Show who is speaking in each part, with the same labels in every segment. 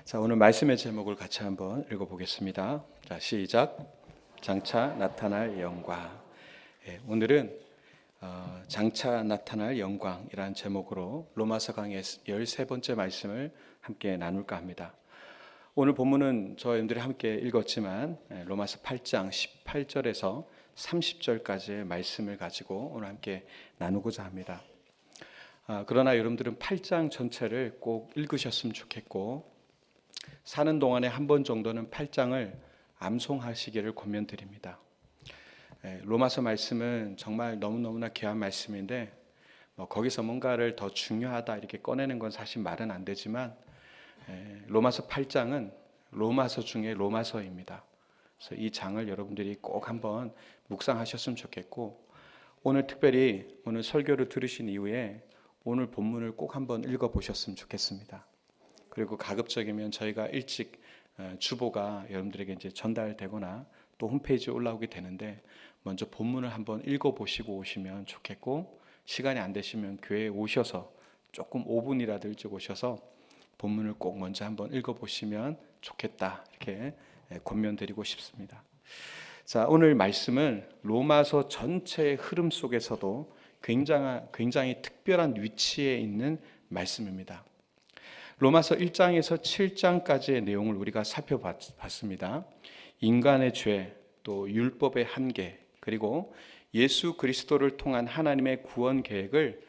Speaker 1: 자, 오늘 말씀의 제목을 같이 한번 읽어보겠습니다. 자, 시작. 장차 나타날 영광. 오늘은 장차 나타날 영광이라는 제목으로 로마서 강의 13번째 말씀을 함께 나눌까 합니다. 오늘 본문은 저희들이 함께 읽었지만 로마서 8장 18절에서 30절까지의 말씀을 가지고 오늘 함께 나누고자 합니다. 그러나 여러분들은 8장 전체를 꼭 읽으셨으면 좋겠고 사는 동안에 한 번 정도는 8장을 암송하시기를 권면드립니다. 로마서 말씀은 정말 너무너무나 귀한 말씀인데 거기서 뭔가를 더 중요하다 이렇게 꺼내는 건 사실 말은 안 되지만 로마서 8장은 로마서 중에 로마서입니다. 그래서 이 장을 여러분들이 꼭 한번 묵상하셨으면 좋겠고 오늘 특별히 오늘 설교를 들으신 이후에 오늘 본문을 꼭 한번 읽어보셨으면 좋겠습니다. 그리고 가급적이면 저희가 일찍 주보가 여러분들에게 이제 전달되거나 또 홈페이지에 올라오게 되는데 먼저 본문을 한번 읽어보시고 오시면 좋겠고 시간이 안 되시면 교회에 오셔서 조금 5분이라도 일찍 오셔서 본문을 꼭 먼저 한번 읽어보시면 좋겠다 이렇게 권면드리고 싶습니다. 자, 오늘 말씀은 로마서 전체의 흐름 속에서도 굉장히 특별한 위치에 있는 말씀입니다. 로마서 1장에서 7장까지의 내용을 우리가 살펴봤습니다. 인간의 죄, 또 율법의 한계, 그리고 예수 그리스도를 통한 하나님의 구원 계획을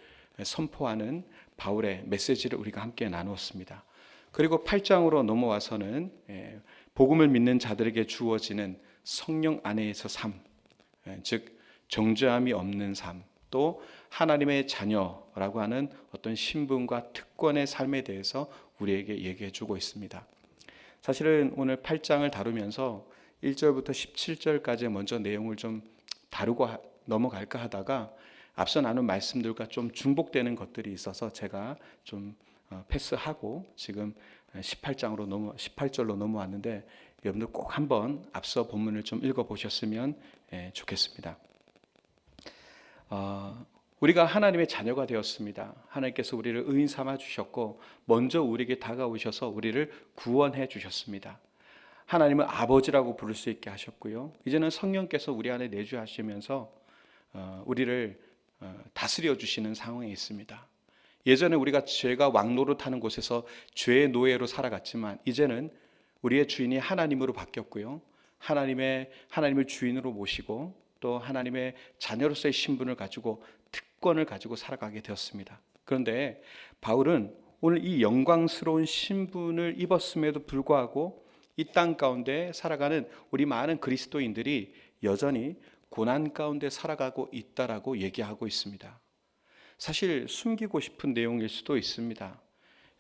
Speaker 1: 선포하는 바울의 메시지를 우리가 함께 나누었습니다. 그리고 8장으로 넘어와서는 복음을 믿는 자들에게 주어지는 성령 안에서 삶, 즉 정죄함이 없는 삶, 또 하나님의 자녀라고 하는 어떤 신분과 특권의 삶에 대해서 우리에게 얘기해 주고 있습니다. 사실은 오늘 8장을 다루면서 1절부터 17절까지 먼저 내용을 좀 다루고 넘어갈까 하다가 앞서 나눈 말씀들과 좀 중복되는 것들이 있어서 제가 좀 패스하고 지금 18절로 넘어왔는데 여러분들 꼭 한번 앞서 본문을 좀 읽어보셨으면 좋겠습니다. 우리가 하나님의 자녀가 되었습니다. 하나님께서 우리를 의인 삼아 주셨고 먼저 우리에게 다가오셔서 우리를 구원해 주셨습니다. 하나님을 아버지라고 부를 수 있게 하셨고요. 이제는 성령께서 우리 안에 내주하시면서 우리를 다스려 주시는 상황에 있습니다. 예전에 우리가 죄가 왕노릇하는 곳에서 죄의 노예로 살아갔지만 이제는 우리의 주인이 하나님으로 바뀌었고요. 하나님을 주인으로 모시고 또 하나님의 자녀로서의 신분을 가지고 특권을 가지고 살아가게 되었습니다. 그런데 바울은 오늘 이 영광스러운 신분을 입었음에도 불구하고 이 땅 가운데 살아가는 우리 많은 그리스도인들이 여전히 고난 가운데 살아가고 있다라고 얘기하고 있습니다. 사실 숨기고 싶은 내용일 수도 있습니다.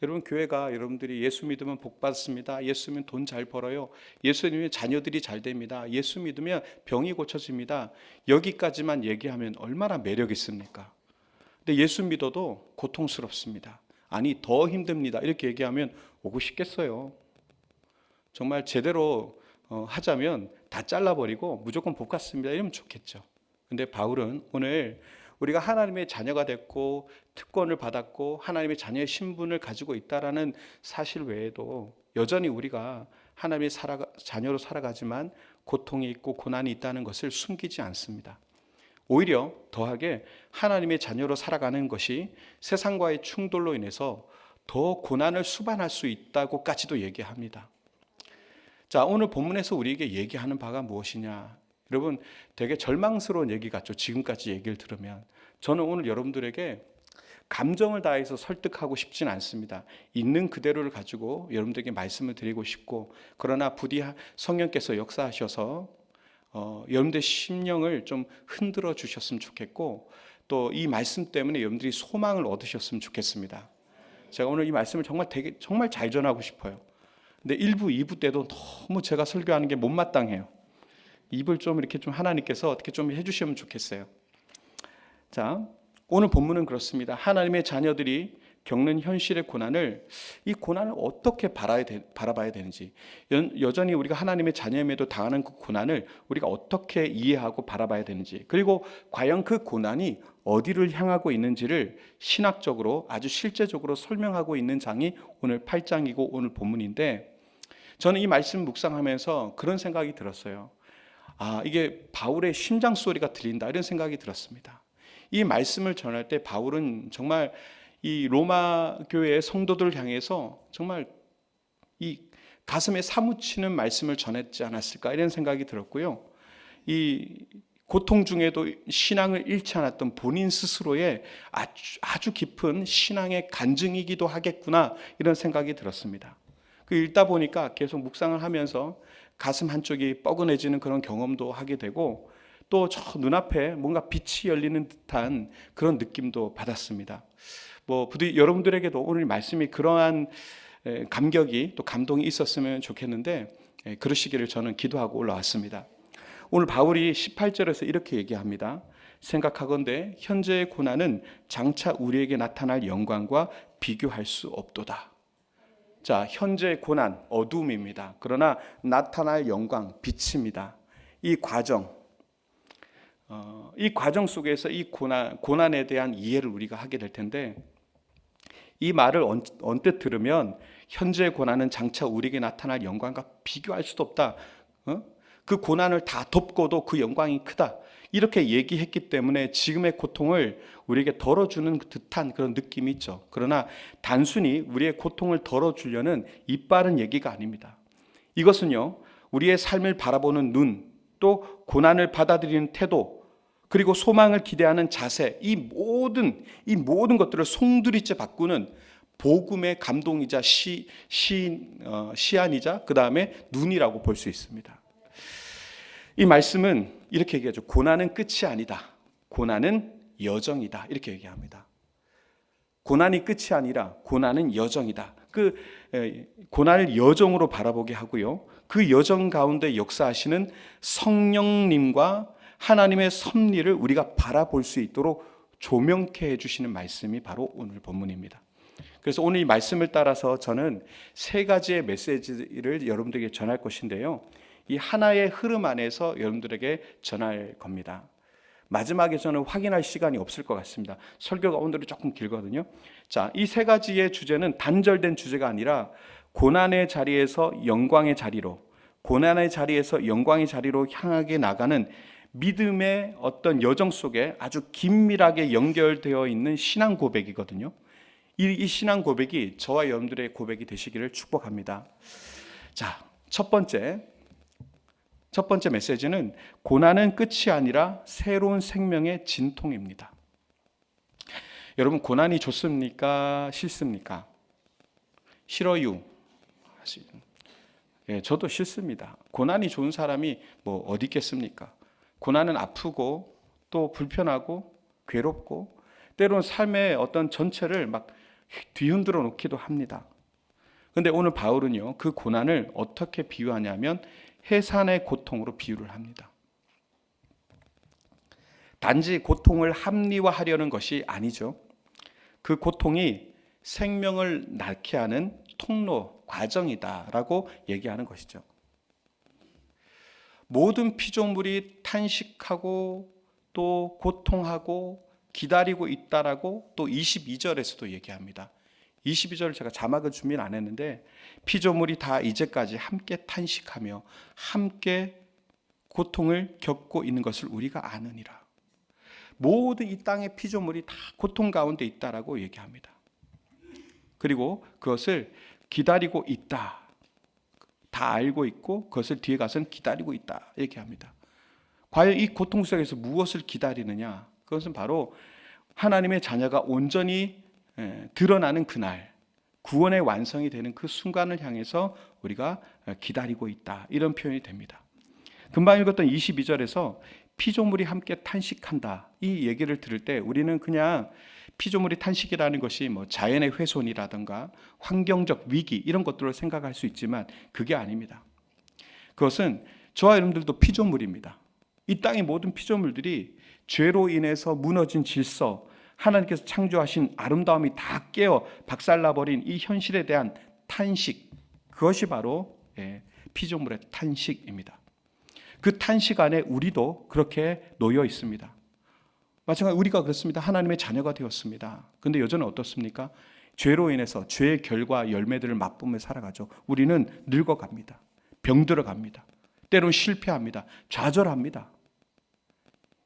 Speaker 1: 여러분, 교회가 여러분들이 예수 믿으면 복 받습니다. 예수 믿으면 돈 잘 벌어요. 예수 믿으면 자녀들이 잘 됩니다. 예수 믿으면 병이 고쳐집니다. 여기까지만 얘기하면 얼마나 매력 있습니까? 근데 예수 믿어도 고통스럽습니다. 아니, 더 힘듭니다. 이렇게 얘기하면 오고 싶겠어요. 정말 제대로 하자면 다 잘라버리고 무조건 복 받습니다. 이러면 좋겠죠. 근데 바울은 오늘 우리가 하나님의 자녀가 됐고 특권을 받았고 하나님의 자녀의 신분을 가지고 있다라는 사실 외에도 여전히 우리가 하나님의 자녀로 살아가지만 고통이 있고 고난이 있다는 것을 숨기지 않습니다. 오히려 더하게 하나님의 자녀로 살아가는 것이 세상과의 충돌로 인해서 더 고난을 수반할 수 있다고까지도 얘기합니다. 자, 오늘 본문에서 우리에게 얘기하는 바가 무엇이냐? 여러분, 되게 절망스러운 얘기 같죠? 지금까지 얘기를 들으면. 저는 오늘 여러분들에게 감정을 다해서 설득하고 싶진 않습니다. 있는 그대로를 가지고 여러분들에게 말씀을 드리고 싶고, 그러나 부디 성령께서 역사하셔서 여러분들의 심령을 좀 흔들어 주셨으면 좋겠고, 또 이 말씀 때문에 여러분들이 소망을 얻으셨으면 좋겠습니다. 제가 오늘 이 말씀을 정말 잘 전하고 싶어요. 근데 1부, 2부 때도 너무 제가 설교하는 게 못마땅해요. 입을 좀 이렇게 좀 하나님께서 어떻게 좀 해주시면 좋겠어요. 자, 오늘 본문은 그렇습니다. 하나님의 자녀들이 겪는 현실의 고난을, 이 고난을 어떻게 바라봐야 되는지, 여전히 우리가 하나님의 자녀임에도 당하는 그 고난을 우리가 어떻게 이해하고 바라봐야 되는지, 그리고 과연 그 고난이 어디를 향하고 있는지를 신학적으로 아주 실제적으로 설명하고 있는 장이 오늘 8장이고 오늘 본문인데, 저는 이 말씀 묵상하면서 그런 생각이 들었어요. 이게 바울의 심장 소리가 들린다, 이런 생각이 들었습니다. 이 말씀을 전할 때 바울은 정말 이 로마 교회의 성도들을 향해서 정말 이 가슴에 사무치는 말씀을 전했지 않았을까, 이런 생각이 들었고요. 이 고통 중에도 신앙을 잃지 않았던 본인 스스로의 아주 깊은 신앙의 간증이기도 하겠구나, 이런 생각이 들었습니다. 그 읽다 보니까 계속 묵상을 하면서 가슴 한쪽이 뻐근해지는 그런 경험도 하게 되고, 또 저 눈앞에 뭔가 빛이 열리는 듯한 그런 느낌도 받았습니다. 부디 여러분들에게도 오늘 말씀이 그러한 감격이 또 감동이 있었으면 좋겠는데, 그러시기를 저는 기도하고 올라왔습니다. 오늘 바울이 18절에서 이렇게 얘기합니다. 생각하건대 현재의 고난은 장차 우리에게 나타날 영광과 비교할 수 없도다. 자, 현재의 고난, 어둠입니다. 그러나 나타날 영광, 빛입니다. 이 과정 속에서 이 고난에 대한 이해를 우리가 하게 될 텐데, 이 말을 언뜻 들으면 현재의 고난은 장차 우리에게 나타날 영광과 비교할 수도 없다. 그 고난을 다 덮고도 그 영광이 크다, 이렇게 얘기했기 때문에 지금의 고통을 우리에게 덜어주는 듯한 그런 느낌이 있죠. 그러나 단순히 우리의 고통을 덜어주려는 이빠른 얘기가 아닙니다. 이것은요, 우리의 삶을 바라보는 눈, 또 고난을 받아들이는 태도, 그리고 소망을 기대하는 자세, 이 모든 것들을 송두리째 바꾸는 복음의 감동이자 시안이자 그 다음에 눈이라고 볼 수 있습니다. 이 말씀은 이렇게 얘기하죠. 고난은 끝이 아니다. 고난은 여정이다. 이렇게 얘기합니다. 고난이 끝이 아니라 고난은 여정이다. 그 고난을 여정으로 바라보게 하고요. 그 여정 가운데 역사하시는 성령님과 하나님의 섭리를 우리가 바라볼 수 있도록 조명케 해주시는 말씀이 바로 오늘 본문입니다. 그래서 오늘 이 말씀을 따라서 저는 세 가지의 메시지를 여러분들에게 전할 것인데요. 이 하나의 흐름 안에서 여러분들에게 전할 겁니다. 마지막에 저는 확인할 시간이 없을 것 같습니다. 설교가 오늘은 조금 길거든요. 자, 이 세 가지의 주제는 단절된 주제가 아니라 고난의 자리에서 영광의 자리로, 고난의 자리에서 영광의 자리로 향하게 나가는 믿음의 어떤 여정 속에 아주 긴밀하게 연결되어 있는 신앙 고백이거든요. 이 신앙 고백이 저와 여러분들의 고백이 되시기를 축복합니다. 자, 첫 번째 메시지는 고난은 끝이 아니라 새로운 생명의 진통입니다. 여러분, 고난이 좋습니까? 싫습니까? 싫어요. 저도 싫습니다. 고난이 좋은 사람이 어디 있겠습니까? 고난은 아프고 또 불편하고 괴롭고 때로는 삶의 어떤 전체를 막 뒤흔들어 놓기도 합니다. 그런데 오늘 바울은요, 그 고난을 어떻게 비유하냐면 해산의 고통으로 비유를 합니다. 단지 고통을 합리화하려는 것이 아니죠. 그 고통이 생명을 낳게 하는 통로, 과정이다라고 얘기하는 것이죠. 모든 피조물이 탄식하고 또 고통하고 기다리고 있다라고 또 22절에서도 얘기합니다. 22절을 제가 자막을 준비는 안 했는데, 피조물이 다 이제까지 함께 탄식하며 함께 고통을 겪고 있는 것을 우리가 아느니라. 모든 이 땅의 피조물이 다 고통 가운데 있다라고 얘기합니다. 그리고 그것을 기다리고 있다, 다 알고 있고 그것을 뒤에 가서는 기다리고 있다 얘기합니다. 과연 이 고통 속에서 무엇을 기다리느냐? 그것은 바로 하나님의 자녀가 온전히 드러나는 그날, 구원의 완성이 되는 그 순간을 향해서 우리가 기다리고 있다, 이런 표현이 됩니다. 금방 읽었던 22절에서 피조물이 함께 탄식한다, 이 얘기를 들을 때 우리는 그냥 피조물이 탄식이라는 것이 자연의 훼손이라든가 환경적 위기 이런 것들을 생각할 수 있지만 그게 아닙니다. 그것은 저와 여러분들도 피조물입니다. 이 땅의 모든 피조물들이 죄로 인해서 무너진 질서, 하나님께서 창조하신 아름다움이 다 깨어 박살나버린 이 현실에 대한 탄식, 그것이 바로 피조물의 탄식입니다. 그 탄식 안에 우리도 그렇게 놓여 있습니다. 마찬가지로 우리가 그렇습니다. 하나님의 자녀가 되었습니다. 근데 여전히 어떻습니까? 죄로 인해서 죄의 결과 열매들을 맛보며 살아가죠. 우리는 늙어갑니다. 병들어갑니다. 때로는 실패합니다. 좌절합니다.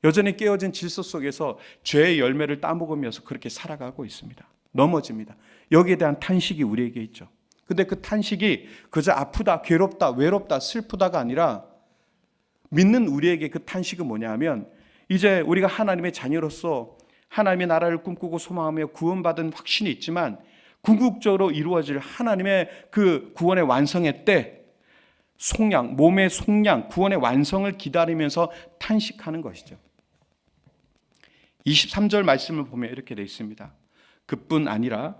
Speaker 1: 여전히 깨어진 질서 속에서 죄의 열매를 따먹으면서 그렇게 살아가고 있습니다. 넘어집니다. 여기에 대한 탄식이 우리에게 있죠. 근데 그 탄식이 그저 아프다, 괴롭다, 외롭다, 슬프다가 아니라 믿는 우리에게 그 탄식은 뭐냐 하면 이제 우리가 하나님의 자녀로서 하나님의 나라를 꿈꾸고 소망하며 구원받은 확신이 있지만 궁극적으로 이루어질 하나님의 그 구원의 완성의 때 속량, 몸의 속량, 구원의 완성을 기다리면서 탄식하는 것이죠. 23절 말씀을 보면 이렇게 되어 있습니다. 그뿐 아니라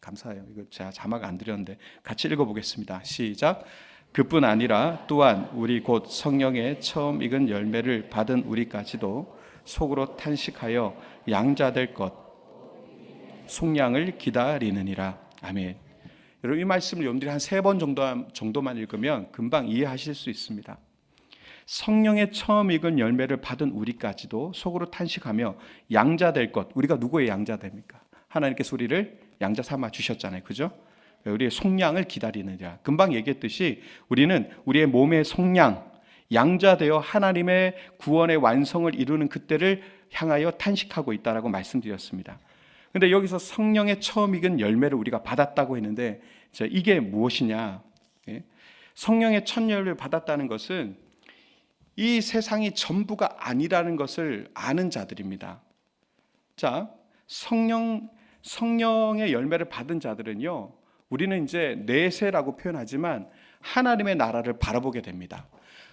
Speaker 1: 감사해요. 이거 제가 자막 안 드렸는데 같이 읽어보겠습니다. 시작. 그뿐 아니라 또한 우리 곧 성령의 처음 익은 열매를 받은 우리까지도 속으로 탄식하여 양자될 것 속량을 기다리느니라. 아멘. 여러분 이 말씀을 여러분들이 한 3번 정도만 읽으면 금방 이해하실 수 있습니다. 성령의 처음 익은 열매를 받은 우리까지도 속으로 탄식하며 양자될 것. 우리가 누구의 양자됩니까? 하나님께서 우리를 양자 삼아 주셨잖아요. 그죠? 우리의 속량을 기다리느니라. 금방 얘기했듯이 우리는 우리의 몸의 속량, 양자되어 하나님의 구원의 완성을 이루는 그때를 향하여 탄식하고 있다라고 말씀드렸습니다. 근데 여기서 성령의 처음 익은 열매를 우리가 받았다고 했는데 이게 무엇이냐? 성령의 첫 열매를 받았다는 것은 이 세상이 전부가 아니라는 것을 아는 자들입니다. 자, 성령의 열매를 받은 자들은요, 우리는 이제 내세라고 표현하지만 하나님의 나라를 바라보게 됩니다.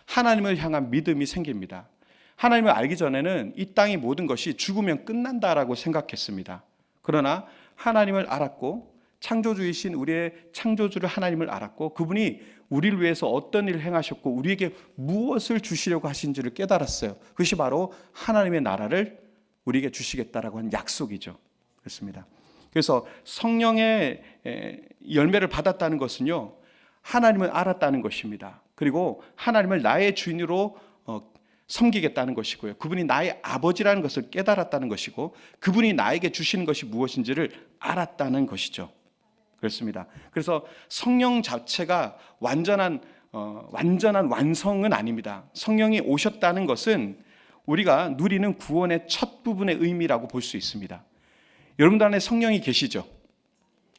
Speaker 1: 하나님을 향한 믿음이 생깁니다. 하나님을 알기 전에는 이 땅의 모든 것이 죽으면 끝난다라고 생각했습니다. 그러나 하나님을 알았고 창조주이신 우리의 창조주를 하나님을 알았고 그분이 우리를 위해서 어떤 일을 행하셨고 우리에게 무엇을 주시려고 하신지를 깨달았어요. 그것이 바로 하나님의 나라를 우리에게 주시겠다라고 한 약속이죠. 그렇습니다. 그래서 성령의 열매를 받았다는 것은요, 하나님을 알았다는 것입니다. 그리고 하나님을 나의 주인으로 섬기겠다는 것이고요. 그분이 나의 아버지라는 것을 깨달았다는 것이고 그분이 나에게 주시는 것이 무엇인지를 알았다는 것이죠. 그렇습니다. 그래서 성령 자체가 완전한 완성은 아닙니다. 성령이 오셨다는 것은 우리가 누리는 구원의 첫 부분의 의미라고 볼 수 있습니다. 여러분들 안에 성령이 계시죠?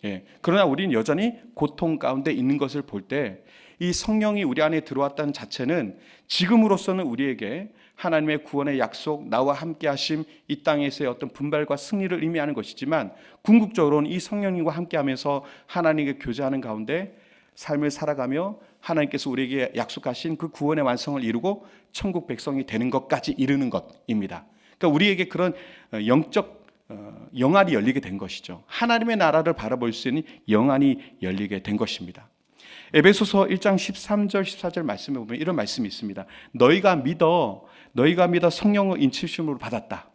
Speaker 1: 예. 그러나 우리는 여전히 고통 가운데 있는 것을 볼 때 이 성령이 우리 안에 들어왔다는 자체는 지금으로서는 우리에게 하나님의 구원의 약속, 나와 함께 하심, 이 땅에서의 어떤 분발과 승리를 의미하는 것이지만 궁극적으로는 이 성령님과 함께 하면서 하나님께 교제하는 가운데 삶을 살아가며 하나님께서 우리에게 약속하신 그 구원의 완성을 이루고 천국 백성이 되는 것까지 이르는 것입니다. 그러니까 우리에게 그런 영적 영안이 열리게 된 것이죠. 하나님의 나라를 바라볼 수 있는 영안이 열리게 된 것입니다. 에베소서 1장 13절 14절 말씀에 보면 이런 말씀이 있습니다. 너희가 믿어 성령의 인치심으로 받았다.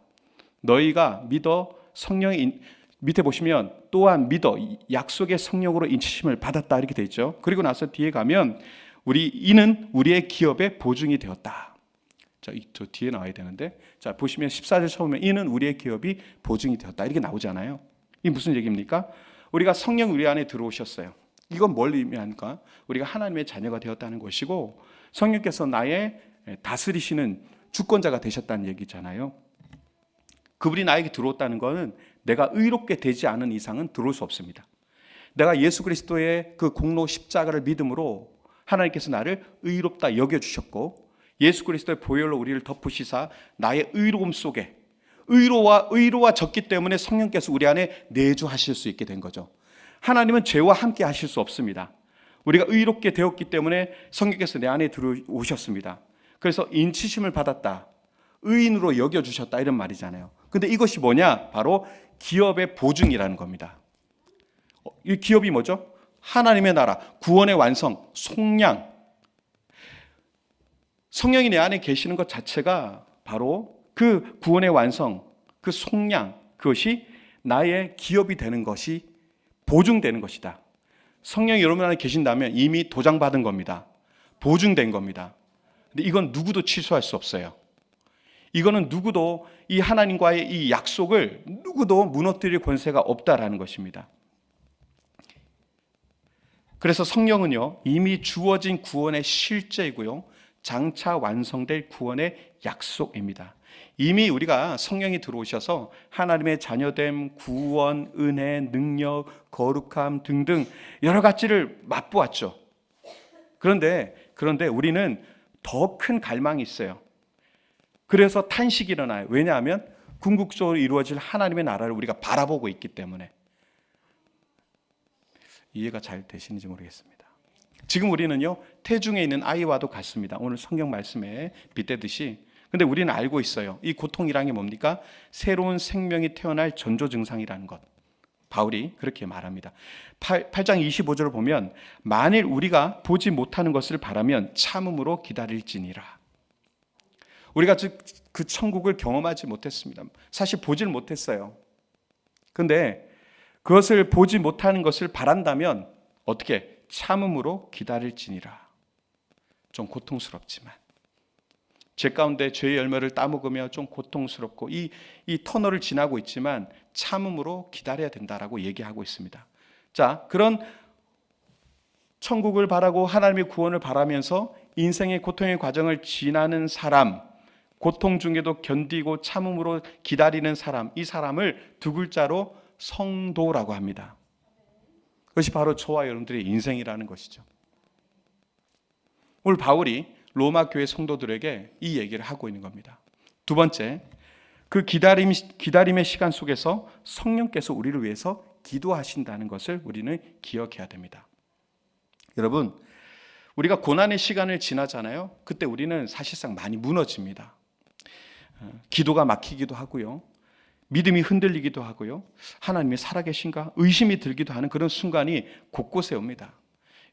Speaker 1: 너희가 믿어 성령의 밑에 보시면 또한 믿어 약속의 성령으로 인치심을 받았다 이렇게 되어 있죠. 그리고 나서 뒤에 가면 이는 우리의 기업의 보증이 되었다. 자, 저 뒤에 나와야 되는데, 자 보시면 14절 처음에 이는 우리의 기업이 보증이 되었다 이렇게 나오잖아요. 이게 무슨 얘기입니까? 우리가 성령 우리 안에 들어오셨어요. 이건 뭘 의미합니까? 우리가 하나님의 자녀가 되었다는 것이고 성령께서 나의 다스리시는 주권자가 되셨다는 얘기잖아요. 그분이 나에게 들어왔다는 것은 내가 의롭게 되지 않은 이상은 들어올 수 없습니다. 내가 예수 그리스도의 그 공로 십자가를 믿음으로 하나님께서 나를 의롭다 여겨주셨고 예수 그리스도의 보혈로 우리를 덮으시사 나의 의로움 속에 의로워졌기 때문에 성령께서 우리 안에 내주하실 수 있게 된 거죠. 하나님은 죄와 함께 하실 수 없습니다. 우리가 의롭게 되었기 때문에 성령께서 내 안에 들어오셨습니다. 그래서 인치심을 받았다. 의인으로 여겨주셨다 이런 말이잖아요. 근데 이것이 뭐냐? 바로 기업의 보증이라는 겁니다. 이 기업이 뭐죠? 하나님의 나라, 구원의 완성, 속량. 성령이 내 안에 계시는 것 자체가 바로 그 구원의 완성, 그 속량, 그것이 나의 기업이 되는 것이 보증되는 것이다. 성령이 여러분 안에 계신다면 이미 도장받은 겁니다. 보증된 겁니다. 근데 이건 누구도 취소할 수 없어요. 이거는 누구도 이 하나님과의 이 약속을 누구도 무너뜨릴 권세가 없다라는 것입니다. 그래서 성령은요, 이미 주어진 구원의 실제이고요, 장차 완성될 구원의 약속입니다. 이미 우리가 성령이 들어오셔서 하나님의 자녀됨, 구원, 은혜, 능력, 거룩함 등등 여러 가지를 맛보았죠. 그런데 우리는 더 큰 갈망이 있어요. 그래서 탄식이 일어나요. 왜냐하면 궁극적으로 이루어질 하나님의 나라를 우리가 바라보고 있기 때문에. 이해가 잘 되시는지 모르겠습니다. 지금 우리는요, 태중에 있는 아이와도 같습니다. 오늘 성경 말씀에 빗대듯이. 근데 우리는 알고 있어요. 이 고통이란 게 뭡니까? 새로운 생명이 태어날 전조 증상이라는 것. 바울이 그렇게 말합니다. 8장 25절을 보면 만일 우리가 보지 못하는 것을 바라면 참음으로 기다릴지니라. 우리가 그 천국을 경험하지 못했습니다. 사실 보질 못했어요. 근데 그것을 보지 못하는 것을 바란다면 어떻게? 참음으로 기다릴지니라. 좀 고통스럽지만, 죄 가운데 죄의 열매를 따먹으며 좀 고통스럽고 이 터널을 지나고 있지만 참음으로 기다려야 된다라고 얘기하고 있습니다. 자, 그런 천국을 바라고 하나님의 구원을 바라면서 인생의 고통의 과정을 지나는 사람, 고통 중에도 견디고 참음으로 기다리는 사람, 이 사람을 두 글자로 성도라고 합니다. 그것이 바로 저와 여러분들의 인생이라는 것이죠. 오늘 바울이 로마 교회 성도들에게 이 얘기를 하고 있는 겁니다. 두 번째, 그 기다림의 시간 속에서 성령께서 우리를 위해서 기도하신다는 것을 우리는 기억해야 됩니다. 여러분, 우리가 고난의 시간을 지나잖아요. 그때 우리는 사실상 많이 무너집니다. 기도가 막히기도 하고요, 믿음이 흔들리기도 하고요, 하나님이 살아계신가 의심이 들기도 하는 그런 순간이 곳곳에 옵니다.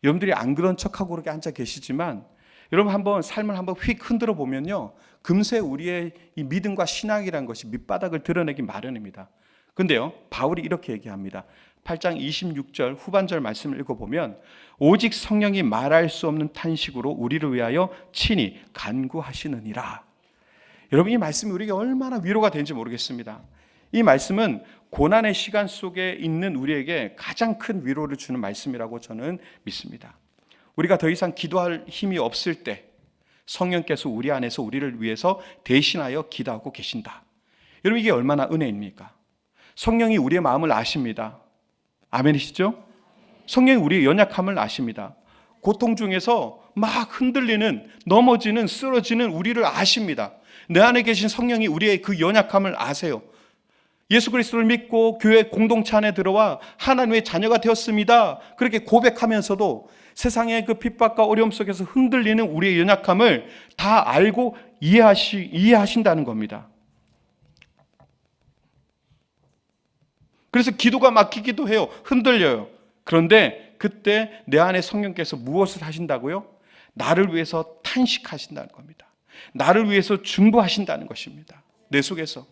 Speaker 1: 여러분들이 안 그런 척하고 그렇게 앉아 계시지만 여러분 한번 삶을 한번 휙 흔들어 보면요, 금세 우리의 이 믿음과 신앙이라는 것이 밑바닥을 드러내기 마련입니다. 근데요, 바울이 이렇게 얘기합니다. 8장 26절 후반절 말씀을 읽어보면 오직 성령이 말할 수 없는 탄식으로 우리를 위하여 친히 간구하시느니라. 여러분, 이 말씀이 우리에게 얼마나 위로가 되는지 모르겠습니다. 이 말씀은 고난의 시간 속에 있는 우리에게 가장 큰 위로를 주는 말씀이라고 저는 믿습니다. 우리가 더 이상 기도할 힘이 없을 때 성령께서 우리 안에서 우리를 위해서 대신하여 기도하고 계신다. 여러분, 이게 얼마나 은혜입니까? 성령이 우리의 마음을 아십니다. 아멘이시죠? 성령이 우리의 연약함을 아십니다. 고통 중에서 막 흔들리는, 넘어지는, 쓰러지는 우리를 아십니다. 내 안에 계신 성령이 우리의 그 연약함을 아세요. 예수 그리스도를 믿고 교회 공동체 안에 들어와 하나님의 자녀가 되었습니다. 그렇게 고백하면서도 세상의 그 핍박과 어려움 속에서 흔들리는 우리의 연약함을 다 알고 이해하신다는 겁니다. 그래서 기도가 막히기도 해요. 흔들려요. 그런데 그때 내 안에 성령께서 무엇을 하신다고요? 나를 위해서 탄식하신다는 겁니다. 나를 위해서 중보하신다는 것입니다. 내 속에서.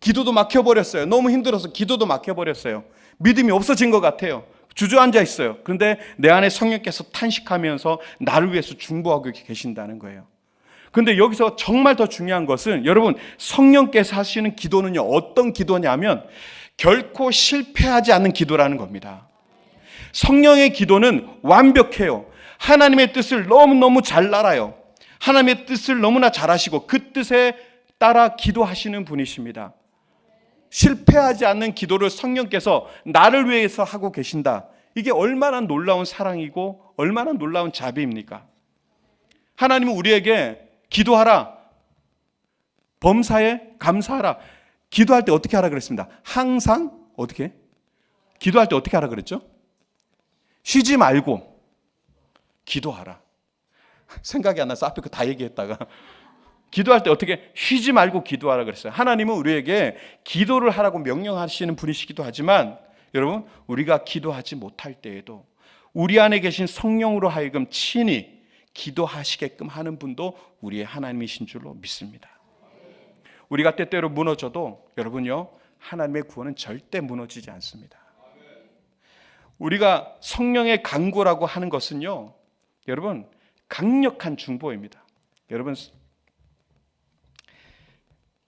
Speaker 1: 기도도 막혀버렸어요. 너무 힘들어서 기도도 막혀버렸어요. 믿음이 없어진 것 같아요. 주저앉아 있어요. 그런데 내 안에 성령께서 탄식하면서 나를 위해서 중보하고 계신다는 거예요. 그런데 여기서 정말 더 중요한 것은 여러분, 성령께서 하시는 기도는요, 어떤 기도냐면 결코 실패하지 않는 기도라는 겁니다. 성령의 기도는 완벽해요. 하나님의 뜻을 너무너무 잘 알아요. 하나님의 뜻을 너무나 잘 아시고 그 뜻에 따라 기도하시는 분이십니다. 실패하지 않는 기도를 성령께서 나를 위해서 하고 계신다. 이게 얼마나 놀라운 사랑이고 얼마나 놀라운 자비입니까? 하나님은 우리에게 기도하라, 범사에 감사하라. 기도할 때 어떻게 하라 그랬습니다. 항상 어떻게? 기도할 때 어떻게 하라 그랬죠? 쉬지 말고 기도하라. 생각이 안 나서 앞에 거 다 얘기했다가 기도할 때 어떻게? 쉬지 말고 기도하라 그랬어요. 하나님은 우리에게 기도를 하라고 명령하시는 분이시기도 하지만 여러분, 우리가 기도하지 못할 때에도 우리 안에 계신 성령으로 하여금 친히 기도하시게끔 하는 분도 우리의 하나님이신 줄로 믿습니다. 우리가 때때로 무너져도 여러분요, 하나님의 구원은 절대 무너지지 않습니다. 우리가 성령의 간구라고 하는 것은요, 여러분, 강력한 중보입니다. 여러분,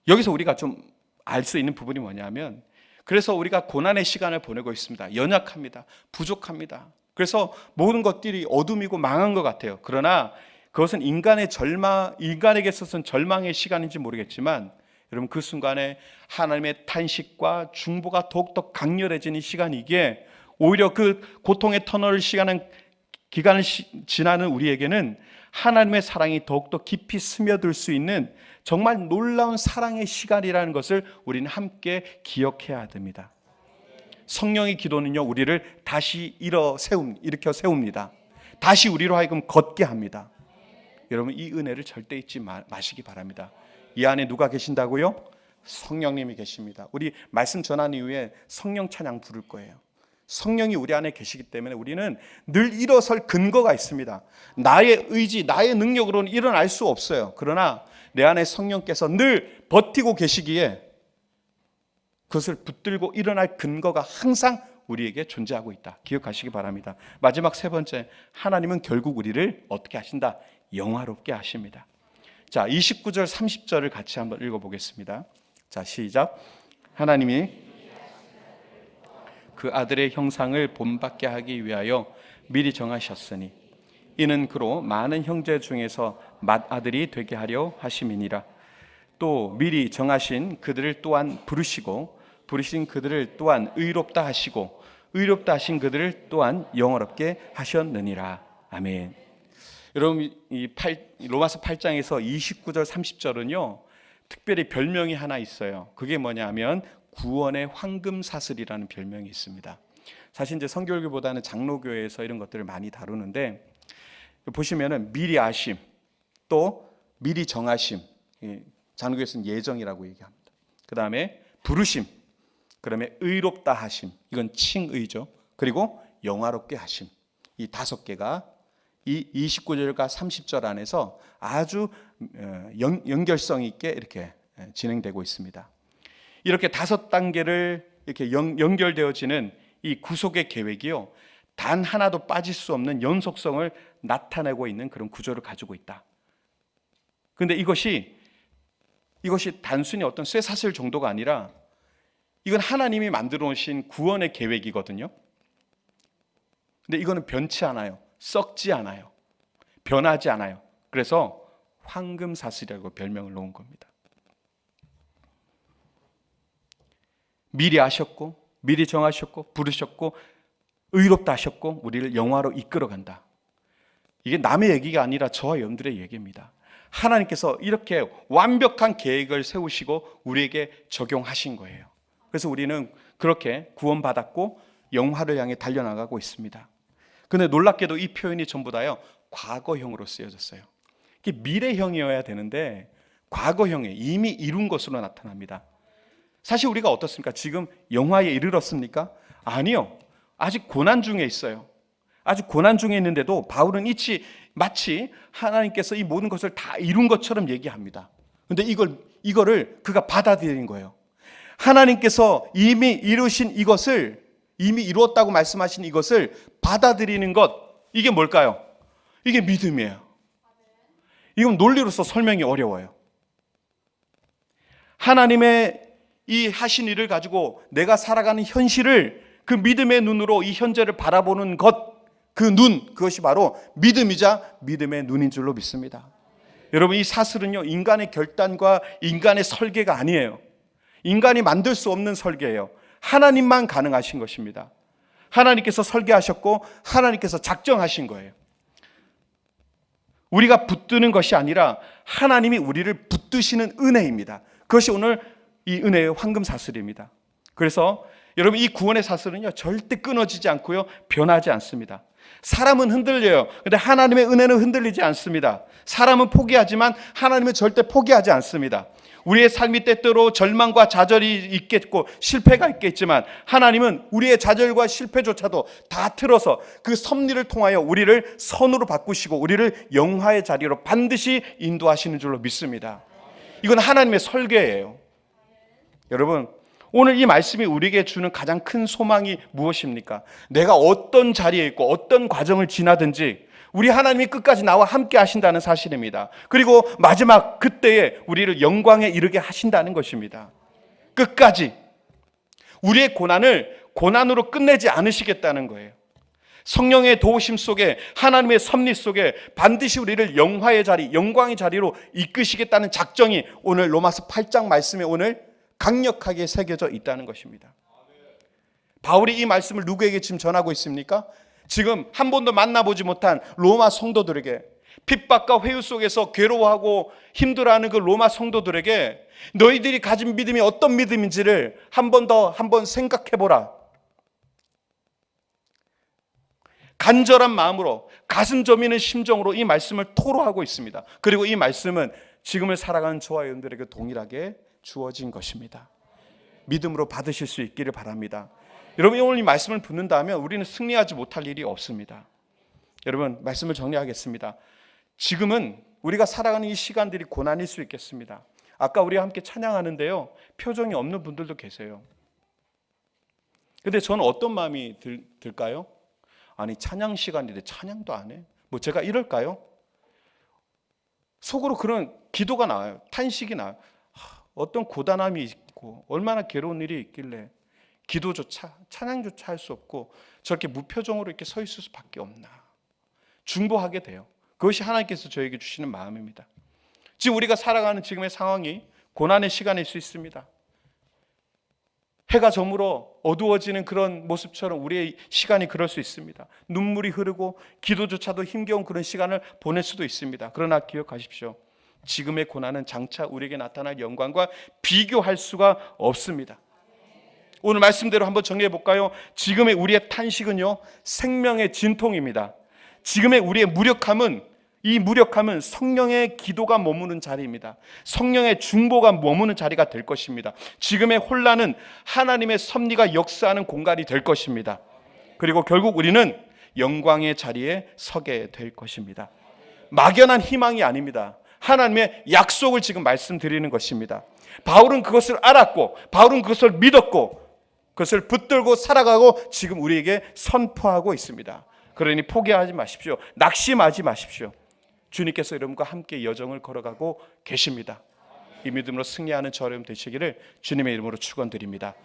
Speaker 1: 여기서 우리가 좀 알 수 있는 부분이 뭐냐면, 그래서 우리가 고난의 시간을 보내고 있습니다. 연약합니다. 부족합니다. 그래서 모든 것들이 어둠이고 망한 것 같아요. 그러나 그것은 인간에게 있어서는 절망의 시간인지 모르겠지만, 여러분 그 순간에 하나님의 탄식과 중보가 더욱더 강렬해지는 시간이기에, 오히려 그 고통의 터널 기간을 지나는 우리에게는 하나님의 사랑이 더욱더 깊이 스며들 수 있는 정말 놀라운 사랑의 시간이라는 것을 우리는 함께 기억해야 됩니다. 성령의 기도는요, 우리를 다시 일으켜 세웁니다. 다시 우리로 하여금 걷게 합니다. 여러분 이 은혜를 절대 잊지 마시기 바랍니다. 이 안에 누가 계신다고요? 성령님이 계십니다. 우리 말씀 전한 이후에 성령 찬양 부를 거예요. 성령이 우리 안에 계시기 때문에 우리는 늘 일어설 근거가 있습니다. 나의 의지, 나의 능력으로는 일어날 수 없어요. 그러나 내 안에 성령께서 늘 버티고 계시기에 그것을 붙들고 일어날 근거가 항상 우리에게 존재하고 있다. 기억하시기 바랍니다. 마지막 세 번째, 하나님은 결국 우리를 어떻게 하신다? 영화롭게 하십니다. 자, 29절 30절을 같이 한번 읽어보겠습니다. 자, 시작. 하나님이 그 아들의 형상을 본받게 하기 위하여 미리 정하셨으니 이는 그로 많은 형제 중에서 맏아들이 되게 하려 하심이니라. 또 미리 정하신 그들을 또한 부르시고 부르신 그들을 또한 의롭다 하시고 의롭다 하신 그들을 또한 영화롭게 하셨느니라. 아멘. 여러분 로마서 8장에서 29절 30절은요 특별히 별명이 하나 있어요. 그게 뭐냐면 구원의 황금사슬이라는 별명이 있습니다. 사실 이제 성결교보다는 장로교회에서 이런 것들을 많이 다루는데, 보시면은 미리 아심, 또 미리 정하심, 장로교에서는 예정이라고 얘기합니다. 그 다음에 부르심, 그다음에 의롭다 하심, 이건 칭의죠. 그리고 영화롭게 하심, 이 5개가 이 29절과 30절 안에서 아주 연결성 있게 이렇게 진행되고 있습니다. 이렇게 5단계를 이렇게 연결되어지는 이 구속의 계획이요, 단 하나도 빠질 수 없는 연속성을 나타내고 있는 그런 구조를 가지고 있다. 그런데 이것이 단순히 어떤 쇠사슬 정도가 아니라 이건 하나님이 만들어 놓으신 구원의 계획이거든요. 근데 이거는 변치 않아요. 썩지 않아요. 변하지 않아요. 그래서 황금사슬이라고 별명을 놓은 겁니다. 미리 아셨고, 미리 정하셨고, 부르셨고, 의롭다 하셨고, 우리를 영화로 이끌어간다. 이게 남의 얘기가 아니라 저와 여러분들의 얘기입니다. 하나님께서 이렇게 완벽한 계획을 세우시고 우리에게 적용하신 거예요. 그래서 우리는 그렇게 구원받았고 영화를 향해 달려나가고 있습니다. 그런데 놀랍게도 이 표현이 전부 다요 과거형으로 쓰여졌어요. 이게 미래형이어야 되는데 과거형에 이미 이룬 것으로 나타납니다. 사실 우리가 어떻습니까? 지금 영화에 이르렀습니까? 아니요. 아직 고난 중에 있어요. 아직 고난 중에 있는데도 바울은 마치 하나님께서 이 모든 것을 다 이룬 것처럼 얘기합니다. 그런데 이거를 그가 받아들인 거예요. 하나님께서 이미 이루신 이것을, 이미 이루었다고 말씀하신 이것을 받아들이는 것, 이게 뭘까요? 이게 믿음이에요. 이건 논리로서 설명이 어려워요. 하나님의 이 하신 일을 가지고 내가 살아가는 현실을 그 믿음의 눈으로 이 현재를 바라보는 것, 그것이 바로 믿음이자 믿음의 눈인 줄로 믿습니다. 여러분, 이 사슬은요, 인간의 결단과 인간의 설계가 아니에요. 인간이 만들 수 없는 설계예요. 하나님만 가능하신 것입니다. 하나님께서 설계하셨고 하나님께서 작정하신 거예요. 우리가 붙드는 것이 아니라 하나님이 우리를 붙드시는 은혜입니다. 그것이 오늘 이 은혜의 황금사슬입니다. 그래서 여러분, 이 구원의 사슬은요 절대 끊어지지 않고요 변하지 않습니다. 사람은 흔들려요. 그런데 하나님의 은혜는 흔들리지 않습니다. 사람은 포기하지만 하나님은 절대 포기하지 않습니다. 우리의 삶이 때때로 절망과 좌절이 있겠고 실패가 있겠지만 하나님은 우리의 좌절과 실패조차도 다 틀어서 그 섭리를 통하여 우리를 선으로 바꾸시고 우리를 영화의 자리로 반드시 인도하시는 줄로 믿습니다. 이건 하나님의 설계예요. 여러분, 오늘 이 말씀이 우리에게 주는 가장 큰 소망이 무엇입니까? 내가 어떤 자리에 있고 어떤 과정을 지나든지 우리 하나님이 끝까지 나와 함께 하신다는 사실입니다. 그리고 마지막 그때에 우리를 영광에 이르게 하신다는 것입니다. 끝까지 우리의 고난을 고난으로 끝내지 않으시겠다는 거예요. 성령의 도우심 속에, 하나님의 섭리 속에 반드시 우리를 영화의 자리, 영광의 자리로 이끄시겠다는 작정이 오늘 로마서 8장 말씀에 오늘 강력하게 새겨져 있다는 것입니다. 바울이 이 말씀을 누구에게 지금 전하고 있습니까? 지금 한 번도 만나보지 못한 로마 성도들에게, 핍박과 회유 속에서 괴로워하고 힘들어하는 그 로마 성도들에게 너희들이 가진 믿음이 어떤 믿음인지를 한 번 생각해보라. 간절한 마음으로, 가슴 저미는 심정으로 이 말씀을 토로하고 있습니다. 그리고 이 말씀은 지금을 살아가는 저와 여러분들에게 동일하게 주어진 것입니다. 믿음으로 받으실 수 있기를 바랍니다. 여러분이 오늘 이 말씀을 붙는다면 우리는 승리하지 못할 일이 없습니다. 여러분, 말씀을 정리하겠습니다. 지금은 우리가 살아가는 이 시간들이 고난일 수 있겠습니다. 아까 우리가 함께 찬양하는데요, 표정이 없는 분들도 계세요. 근데 저는 어떤 마음이 들까요? 아니, 찬양 시간인데 찬양도 안 해? 뭐 제가 이럴까요? 속으로 그런 기도가 나와요. 탄식이 나와요. 어떤 고단함이 있고 얼마나 괴로운 일이 있길래 기도조차, 찬양조차 할 수 없고 저렇게 무표정으로 이렇게 서 있을 수밖에 없나. 중보하게 돼요. 그것이 하나님께서 저에게 주시는 마음입니다. 지금 우리가 살아가는 지금의 상황이 고난의 시간일 수 있습니다. 해가 저물어 어두워지는 그런 모습처럼 우리의 시간이 그럴 수 있습니다. 눈물이 흐르고 기도조차도 힘겨운 그런 시간을 보낼 수도 있습니다. 그러나 기억하십시오. 지금의 고난은 장차 우리에게 나타날 영광과 비교할 수가 없습니다. 오늘 말씀대로 한번 정리해 볼까요? 지금의 우리의 탄식은요, 생명의 진통입니다. 지금의 우리의 무력함은, 이 무력함은 성령의 기도가 머무는 자리입니다. 성령의 중보가 머무는 자리가 될 것입니다. 지금의 혼란은 하나님의 섭리가 역사하는 공간이 될 것입니다. 그리고 결국 우리는 영광의 자리에 서게 될 것입니다. 막연한 희망이 아닙니다. 하나님의 약속을 지금 말씀드리는 것입니다. 바울은 그것을 알았고, 바울은 그것을 믿었고, 그것을 붙들고 살아가고 지금 우리에게 선포하고 있습니다. 그러니 포기하지 마십시오. 낙심하지 마십시오. 주님께서 여러분과 함께 여정을 걸어가고 계십니다. 이 믿음으로 승리하는 저 여러분 되시기를 주님의 이름으로 축원드립니다.